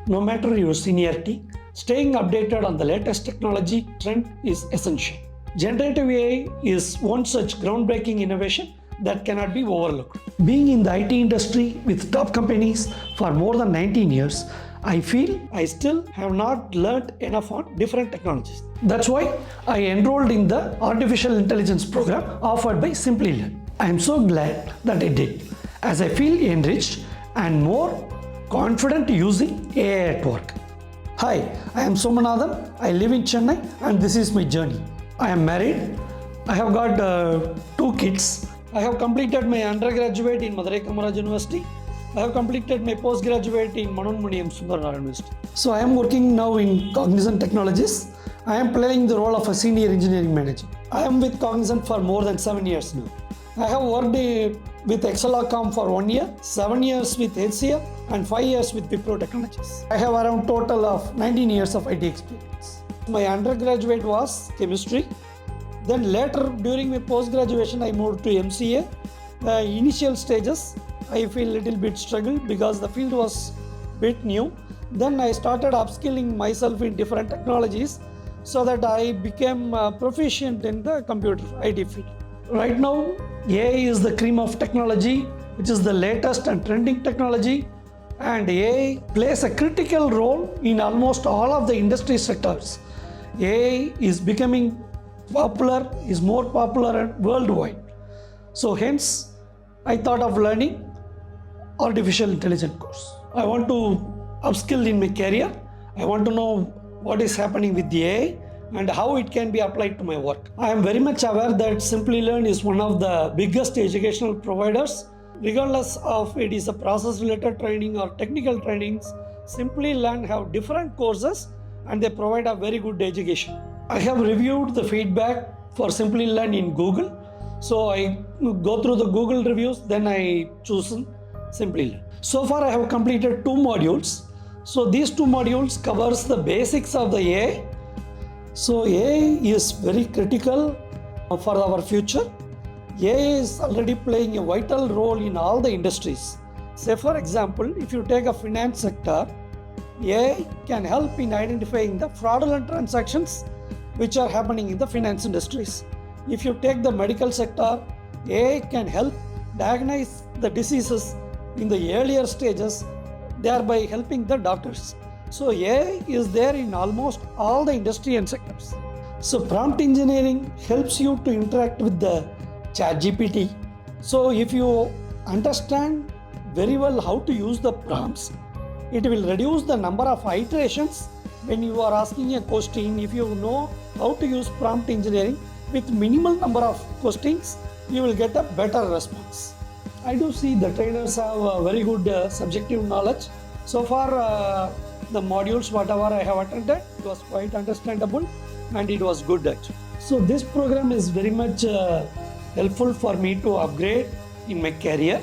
No matter your seniority, staying updated on the latest technology trend is essential. Generative AI is one such groundbreaking innovation that cannot be overlooked. Being in the IT industry with top companies for more than 19 years, I feel I still have not learned enough on different technologies. That's why I enrolled in the Artificial Intelligence program offered by Simplilearn. I am so glad that I did, as I feel enriched and more confident using AI at work. Hi, I am Soumnathan. I live in Chennai and this is my journey. I am married. I have got 2 kids. I have completed my undergraduate in Madurai Kamaraj University. I have completed my postgraduate in Manonmuniam Sundaranaran University. So I am working now in Cognizant Technologies. I am playing the role of a senior engineering manager. I am with Cognizant for more than 7 years now. I have worked with Excelacom for 1 year, 7 years with HCL, and 5 years with Wipro Technologies. I have around total of 19 years of IT experience. My undergraduate was chemistry. Then later during my post-graduation I moved to MCA. Initial stages I feel little bit struggle because the field was bit new. Then I started upskilling myself in different technologies so that I became proficient in the computer IT field. Right now AI is the cream of technology, which is the latest and trending technology, and AI plays a critical role in almost all of the industry sectors. AI is becoming popular, is more popular worldwide. So hence, I thought of learning artificial intelligence course. I want to upskill in my career. I want to know what is happening with the AI and how it can be applied to my work. I am very much aware that Simplilearn is one of the biggest educational providers. Regardless of it is a process-related training or technical trainings, Simplilearn have different courses and they provide a very good education. I have reviewed the feedback for Simplilearn in Google. So I go through the Google reviews, then I choose Simplilearn. So far I have completed 2 modules. So these 2 modules covers the basics of the AI. So AI is very critical for our future. AI is already playing a vital role in all the industries. Say for example, if you take a finance sector, AI can help in identifying the fraudulent transactions which are happening in the finance industries. If you take the medical sector, AI can help diagnose the diseases in the earlier stages, thereby helping the doctors. So AI is there in almost all the industry and sectors. So prompt engineering helps you to interact with the ChatGPT. So if you understand very well how to use the prompts, it will reduce the number of iterations when you are asking a question. If you know how to use prompt engineering with minimal number of questions, you will get a better response. I do see the trainers have a very good subjective knowledge. So far, the modules whatever I have attended, it was quite understandable and it was good actually. So this program is very much helpful for me to upgrade in my career.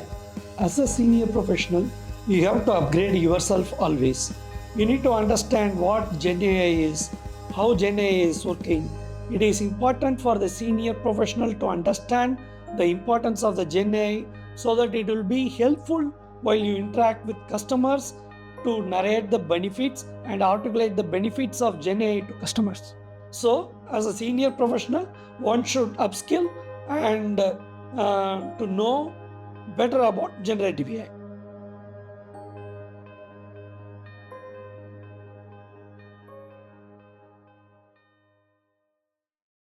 As a senior professional, you have to upgrade yourself always. You need to understand what Gen AI is, how Gen AI is working. It is important for the senior professional to understand the importance of the Gen AI so that it will be helpful while you interact with customers to narrate the benefits and articulate the benefits of Gen AI to customers. So, as a senior professional, one should upskill and to know better about generative AI.